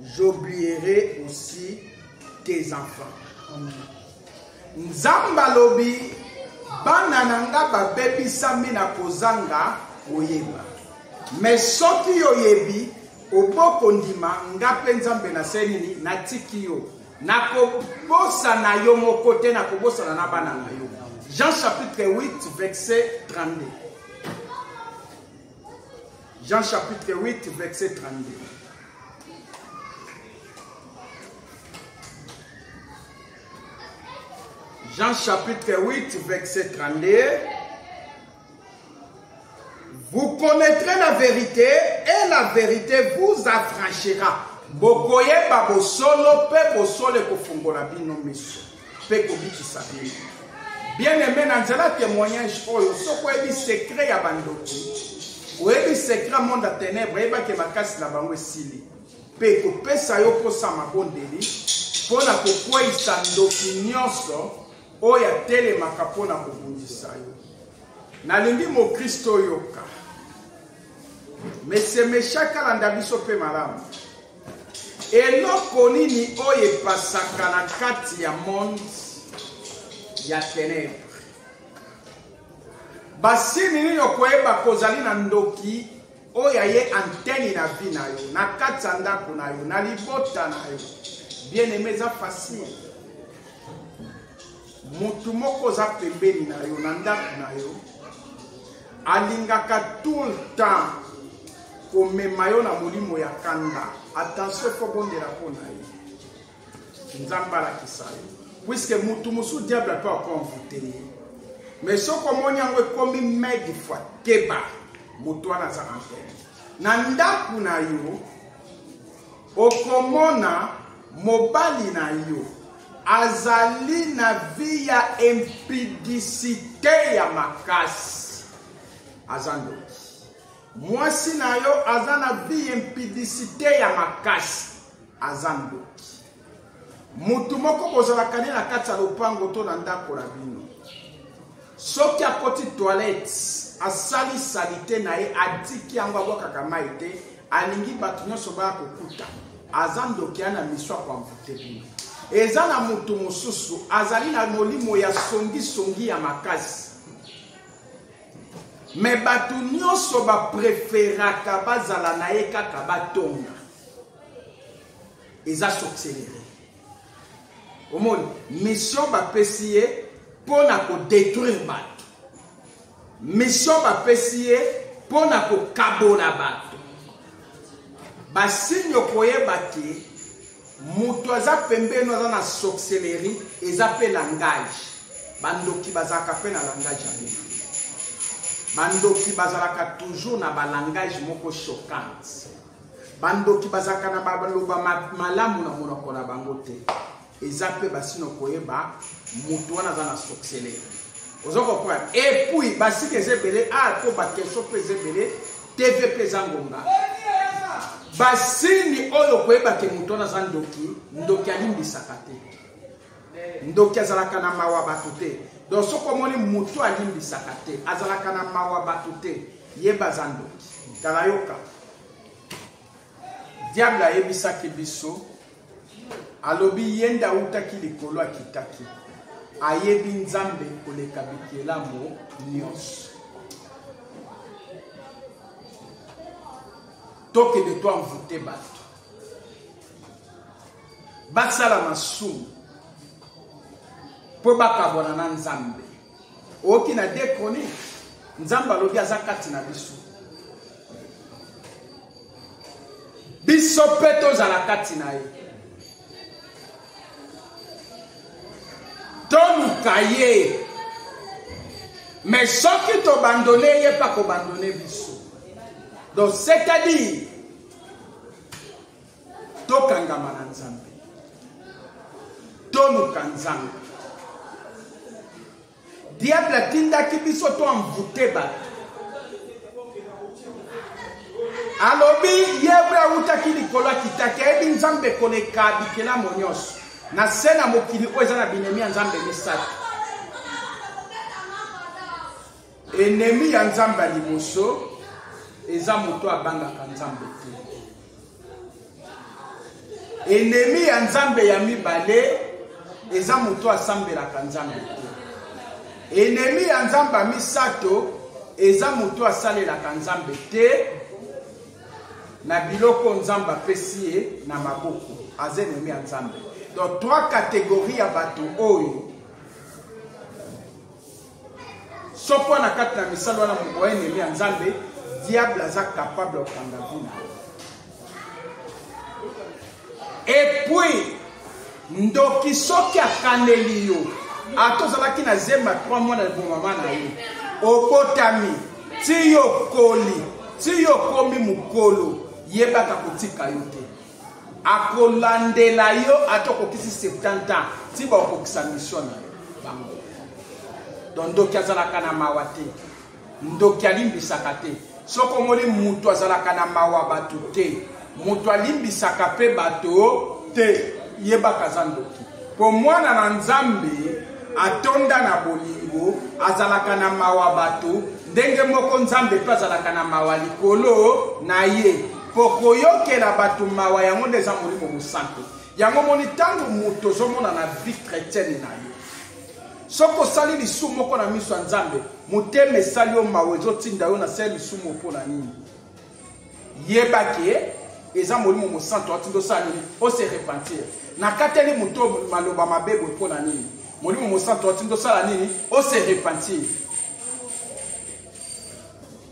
j'oublierai aussi tes enfants. Nzamba lobi banananga babebi sami na kozanga oyeba. Mais soki oyebi oboko ndima ngape nzambe na senini na tiki yo na kobosa na yo moko te na kobosa na bana na yo. Jean chapitre 8 verset 32. Jean chapitre 8 verset 32. Jean chapitre 8 verset 32. Vous connaîtrez la vérité et la vérité vous affranchira. Bokoye babo solo pe bosole kofungola bino miso. Pe kobikisa bino. Bien aimé na nzela témoignage oyo soko ebi secret ya bandoki. Oyebi secret monde à ténèbres eba ke makasi na bango esili. Pe kopesa yo posa mabondeli pona kokwisa ndoki nyonso oya telemaka pona kobundisa yo. Nalingi mo Kristo yoka. Mais c'est méchant kalanda biso pe malamu. Eloko nini oye pasaka na kati ya monde ya ténèbres. Basini nini okoyeba kozali na ndoki oya ye antenne na vie na yo, na kati ya ndako na yo, na libota na yo. Bien aimé za facile. Mutu moko za pembeni na yo, na ndako na yo. Alingaka tout le temps komema yo na molimo ya kanda. Attention fo bondela pona ye. nzamba la kisayo puisque mutu musu diable peut encore envoûter mais ce comme on yango comme mec fois keba mutu wana za antenne na ndaku na yo okomona mobali na yo azali na vie ya impudicité ya makasi azando mwasi na yo azana vie ya impudicité ya makasi azando mutu moko bozala kani na kati ya lopango to na ndako na bino soki akoti toilette asali salite na ye adiki yango abwakaka mai te alingi bato nyonso baya kokuta azandoki ana miswa kwa mvute bino eza na mutu mosusu azali na molimo ya songi ya makasi me bato nyonso bapreferaka bazala na ye kaka batonga eza sorcellerie omoni mission bapesi ye mpona kodétruire bato mission bapesi ye mpona kokabola bato basini okoyeba te mutu aza pembeni aza na sorcellerie eza mpe langage bandoki bazalaka mpe na langage ya bino bandoki bazalaka toujours na balangage moko choquante bandoki bazalaka na baloba malamu na monoko na bango te eza mpe basino koyeba mutu wana aza na sorcellerie ozo comprendre et puis basiki eza ebele po bakestion mpe eza ebele tv mpe eza ngonga basini oyo koyeba ke mutu wana aza ndoki alimbisaka te ndoki azalaka na mawa bato te donc soki omoni mutu alimbisaka te azalaka na mawa bato te yeba aza ndoki tala yoka diable ayebisaki biso alobi yenda utaki likolo akitaki ayebi nzambe koleka bikelamu nyonso tokende to envoûter bato basala masumu mpo bakabwana na nzambe oki na dekoni nzambe alobi aza kati na biso biso mpe tozala kati na ye toluka ye mais soki tobandone ye pa kobandone biso donc c'est-à-dire tokangama na nzambe toluka nzambe diable atindaki biso to envoûter bato alobi yebre awutaki likolo akitaki ayebi nzambe koleka bikelamu nyonso na se na mokili oyo eza na binemi ya nzambe misato enemi ya nzambe ya liboso eza moto abangaka nzambe te enemi ya nzambe ya mibale eza moto asambelaka nzambe te enemi ya nzambe ya misato eza moto asalelaka nzambe te na biloko nzambe apesi ye na maboko aza enemi ya nzambe. Donc trois catégories ya bato oyo soko na kati na misalo wana moboye enemi ya nzambe diable aza capable okanga vuna. Et puis ndoki soki akandeli yo atozalaki na zemba 3 mois na bomama na yo obotami ti yo koli ti yo komi mukolo yebaka kotika yo te akolandela yo atokokisi 70 ans ti bakokisa mission na bango. Donc ndoki azalaka na mawa te ndoki alimbisaka te soko moni mutu azalaka na mawa bato te mutu alimbisaka pe bato te yebaka za ndoki po mwana na nzambe atonda na bolingo azalaka na mawa bato ndenge moko nzambe pe azalaka na mawa likolo na ye po koyokela bato mawa yango nde eza molimo mosantu yango moni ntango moto ozomona na vie chrétienne na ye soko osali lisumu moko na miso ya nzambe motema esali yo mawa ezotinda yo na se lisumu mpo na nini yebaki eza molimo mosantu atinda osala nini ose repentir na kateli moto maloba mabebo mpo na nini molimo mosantu atinda osala nini ose repentir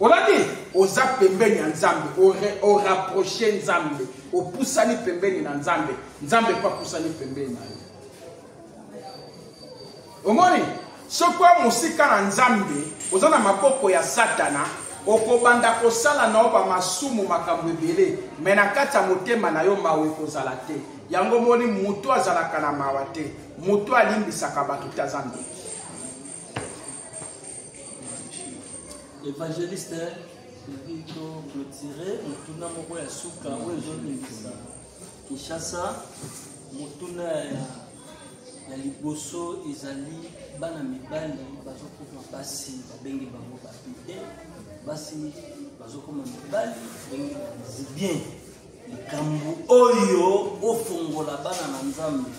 olandi oza pembeni ya nzambe orapproche nzambe opusani pembeni na nzambe nzambe pa pusani pembeni na yo omoni soko mosika na nzambe oza na maboko ya satana okobanda kosala na yo bamasumu makambo ebele me na kati ya motema na yo mawa ekozala te yango moni moto azalaka na mawa te moto alimbisaka bato te aza ndoki. Évangéliste, il faut clôturer. Mutuna moko ya suka oyo ezolimbisa Kinshasa. Mutuna ya liboso ezali bana mibali bazokoma basi babengi bango bapite basi bazokoma mibali babengi bien likambo oyo ofongola bana na nzambe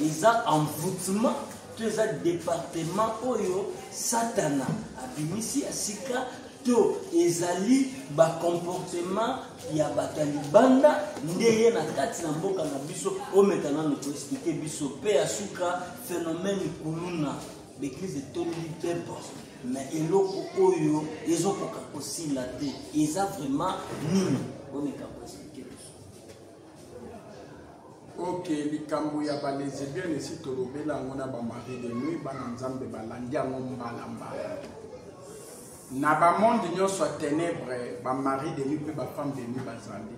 eza envoûtement to eza département oyo satana abimisi asika to ezali bacomportement ya bato ya libanda nde ye na kati na mboka na biso omeka nano koexplike biso mpe ya suka phénomène kuluna l'église etondi pepo mais eloko oyo ezokoka kosila te eza vraiment nini omeka koexplike biso. Ok, likambo ya balesbienne esi tolobela yango na bamari de nuit bana nzambe balandi yango mbala na bamonde nyonso ya ténèbre bamari de nuit mpe bafemme de nuit bazali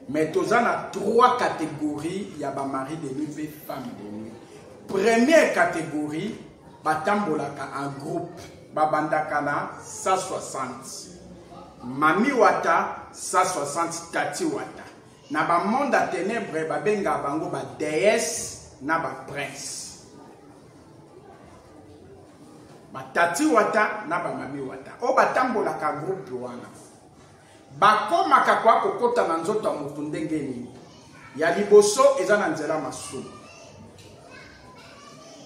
mais toza na 3 catégories ya bamari de nuit mpe femme de nuit. Première catégorie batambolaka en groupe babandaka na 160 mami wata 160 tati wata na ba monde à ténèbres babenga bango ba déesse na ba prince ba tati wata na ba mami wata o batambola ka groupe wana bakoma ka kwa kokota na nzoto ya moto ndenge nini ya liboso eza na nzela masumu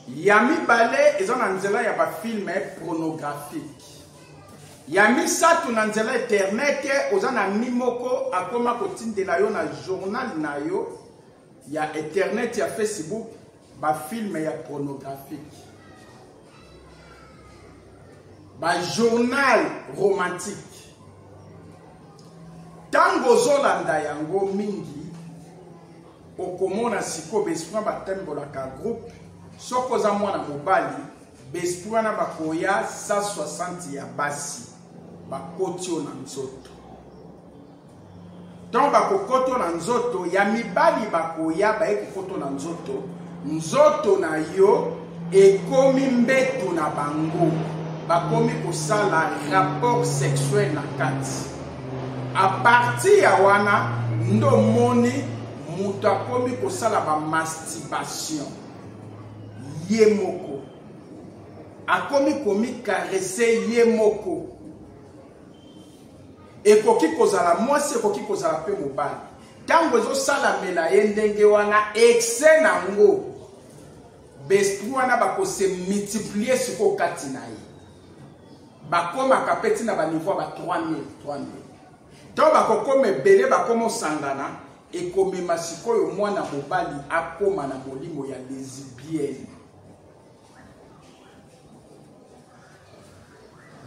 ya mibale eza na nzela ya ba film pornographique ya misatu na nzela internet oza na mimoko akoma kotindela yo na journal na yo ya internet ya Facebook ba film ya pornographique ba journal romantique tango zolanda yango mingi okomona siko bespo batembolaka groupe soko za mwana mobali bespo na bakoya 160 ya basi bakotio na nzoto donc bakokoto na nzoto ya mibali bakoya baekokoto na nzoto nzoto na yo ekomi mbeto na bango bakomi kosala rapport sexuel na kati a partir ya wana ndo moni mutu akomi kosala ba masturbation ye moko akomi komi caresse ye moko ekoki kozala mwasi ekoki kozala pe mobali tango ezosalamela ye ndenge wana excès nango besprit wana bakose multiplier siko kati na ye bakomaka peti na baniveau ba 3000 to bakokoma ebele bakoma osangana ekomema sikoyo mwana mobali akoma na molimo ya lesbienne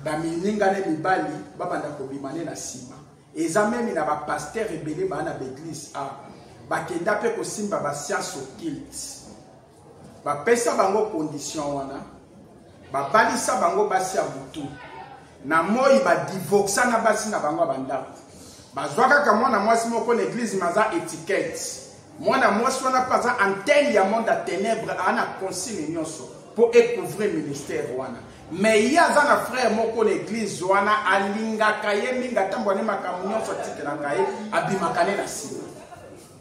baminingane mibali babanda kobimane na nsima eza memi na bapaster ebele baa na baeglise a bakenda mpe kosimba basiance occulte bapesa bango condition wana babalisa bango basi ya butu na moi badivoxa na basi na bango bandako bazwa kaka mwana mwasi moko na eglise maza étiquette mwana mwasi wana mpe aza antenne ya monde ya ténèbre ana consigne nyonso mpo ekouvrir ministère wana mais ye aza na frère moko na eglise wana alingaka ye mingi atambo ane makambo nyonso atitelaka ye abimaka ne na nsima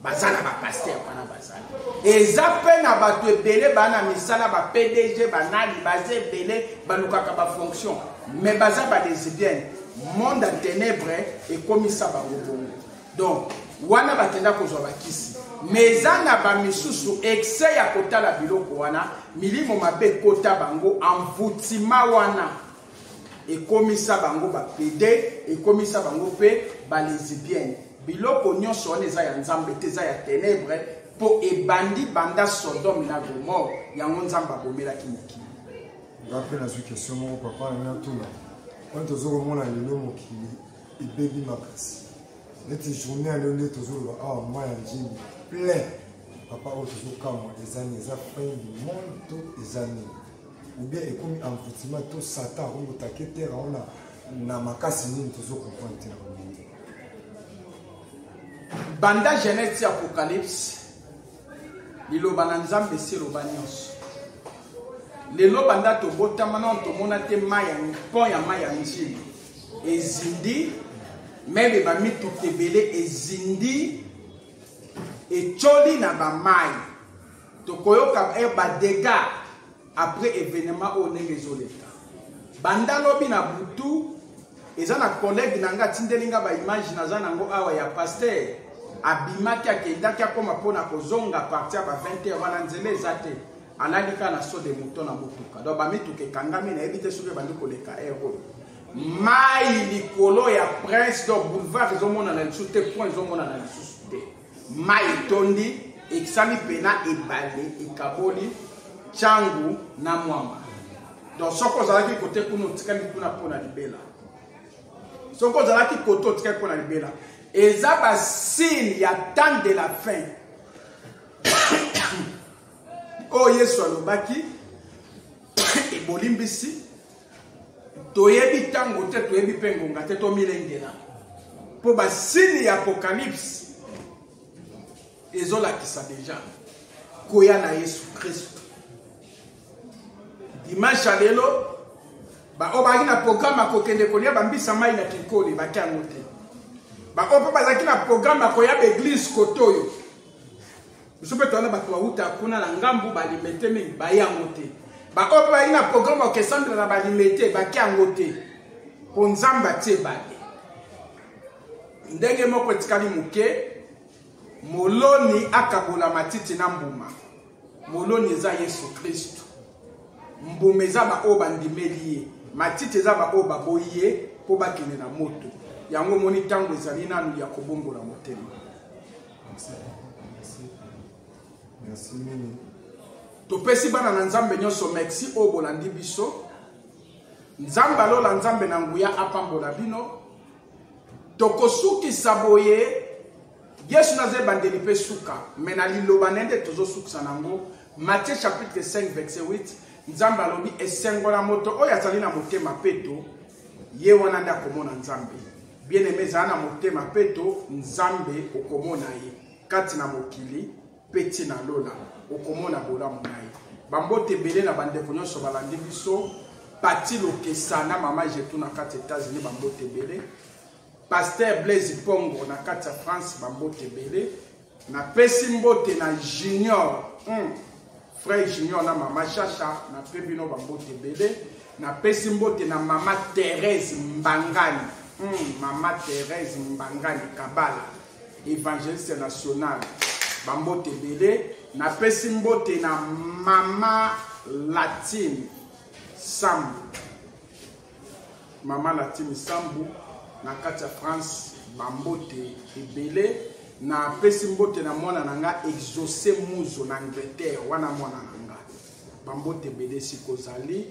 baza na bapaster wana bazali eza mpe na bato ebele baa na misala ba PDG banali baza ebele balukaka bafonction mais baza balesbienne monde ya ténèbre ekomisa bango bongo donc wana bakenda kozwa bakisi mais eza na bamisusu excès ya kotala biloko wana milimo mabe ekota bango envoûtima wana ekomisa bango bapede ekomisa bango mpe balesbienne biloko nyonso wana eza ya nzambe te eza ya ténèbre mpo ebandi banda Sodome na Gomore yango nzambe abomelaki mokili. Ngape nazwi question moko papa na tuna wana tozokomona lelo mokili ebebi makasi neti journée ya lelo nde tozoloba awa mai ya njimbi plein papa oyo tozokamwa eza nini eza fin du monde to eza nini ou bien ekomi envoûtement to satan akongotake terre aona na makasi nini tozokomprendre te na komite banda genèse ya apocalypse liloba na nzambe esi eloba nyonso lelo banda tobotama na tomona te pont ya mai ya njili ezindi meme bamituka ebele ezindi etioli na bamai tokoyoka badega après événement oyo ndenge ezoleka banda lobi na butu eza na collègue na nga atindeli nga baimage naza nango awa ya paster abimaki akendaki akoma mpona kozonga parti ya ba 20h wana nzela eza te analika na so de moto na motuka donc bamituka ekangami nayebi te soki ebandi koleka air oyo mai likolo ya prince donc boulevard ezomonana lisusu te point ezomonana lisusu te mai etondi ekisami pena ebale ekaboli changu na mwamba donc soki ozalaki kote kuna otikali kuna mpona libela soki ozalaki kote otikali mpona libela eza basigne ya temps de la fin oyo yesu alobaki ebolimbisi toyebi ntango te toyebi mpe ngonga te tomilengela mpo basigne ya apocalypse ezolakisa deja koya na yesu kristo dimanche ya lelo baoyo bazalaki na programme akokende kolia bambisa mai na kikoli bake yango te baoyo mpe bazalaki na programme akoya baeglise kote oyo biso mpe towana bato bauta kuna na ngambu balimete mingi baye yango te baoyo mpe bazalaki na programme akokesandela na balimete bake yango te mpo nzambe atie bale ndenge moko etikali moke moloni akabola matiti na mbuma moloni eza yesu kristo mbuma eza baoyo bandimeli ye matiti eza baoyo baboyi ye mpo bakende na moto yango moni ntango ezali nanu ya kobongola motema. Merci mini. Topesi bana na nzambe nyonso merci oyo bolandi biso. Nzambe alola nzambe na nguya apambola bino. Tokosukisa boye Yesu naze bandeli pe suka mena liloba nende tozosukisa nango. Matthieu chapitre 5 verset 8 nzambe alobi esengola moto oyo azali na motema peto ye wana nda komona nzambe. Bien aimé za na motema peto nzambe okomona ye kati na mokili peti na lola okomona bolamu na ye. Bambote bele na bandeko nyonso balandi biso pati lokesa na mama jetu na kati États-Unis bambote bele. Pasteur Blaise Pongo na kati ya France bambote bele. Na pesi mbote na Junior frère Junior na mama Chacha na pebino bambote bele. Na pesi mbote na mama Thérèse Mbangani mama Thérèse Mbangani Kabala évangéliste national bambote bele. Na pesi mbote na mama Latine Sambu mama Latine Sambu na kati ya France bambote ebele. Na pesi mbote na mwana nanga Exaucé Muzo na Angleterre wana mwana nanga bambote ebele sikozali.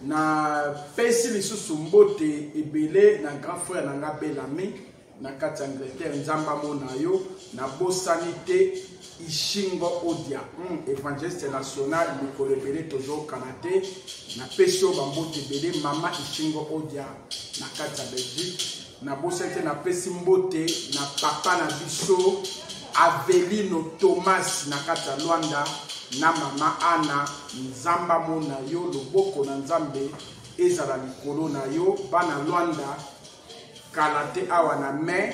Na pesi lisusu mbote ebele na grand frère nanga Belami na kati ya Angleterre nzamba mona yo na bosani te Ishingo Odia évangéliste national mikolo ebele tozo kanate. Na pesi o bambote ebele mama Ishingo Odia na kati ya Belgique. Na bosete na pesi mbote na papa na biso Avelino Thomas na kati ya Luanda na mama Ana nzamba mona yo loboko na nzambe ezala likolo na yo bana Luanda kalate awa na mai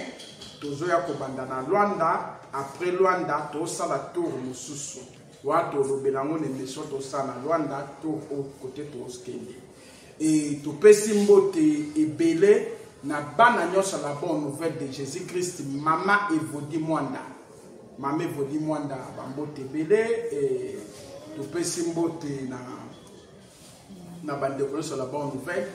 tozoya kobanda na Luanda. Après Luanda tosala tour mosusu wato lobelango na mission tosala na Luanda tour au côté toskende et topesi mbote ebele na bana nyonso la bonne nouvelle de Jésus-Christ mama Evodi Mwanda mama Evodi Mwanda bambote ebele et topesi mbote na bandeko nyonso la bonne nouvelle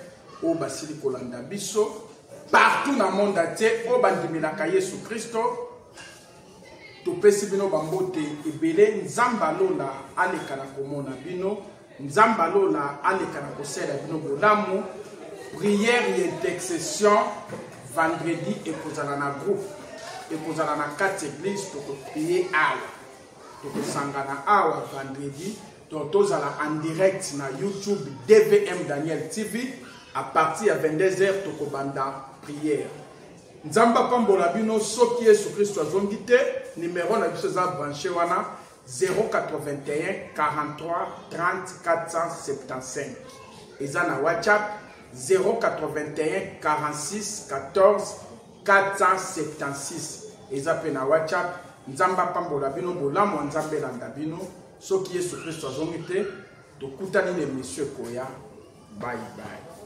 o basili kolanda biso partout na monde entier o bandimelaka Yesu Kristo. Topesi bino bambote ebele. Nzamba lola aleka na komona bino, nzamba lola aleka na kosela bino bolamu. Prière et d'intercession vendredi ekozala na groupe ekozala na 4 églises tokoprier awa tokosangana awa vendredi tozala en direct na YouTube DVM Daniel TV à partir de 22h tokobanda prière nzamba pambola bino soki Yesu Christ azongi te numéro na biso za branché wana 081 43 30 475 eza na WhatsApp 081 46 14 476 eza pe na WhatsApp nzamba pambola bino bolamu nzambe landa bino soki Yesu Christ azongi te tokutani na émission koya bye bye.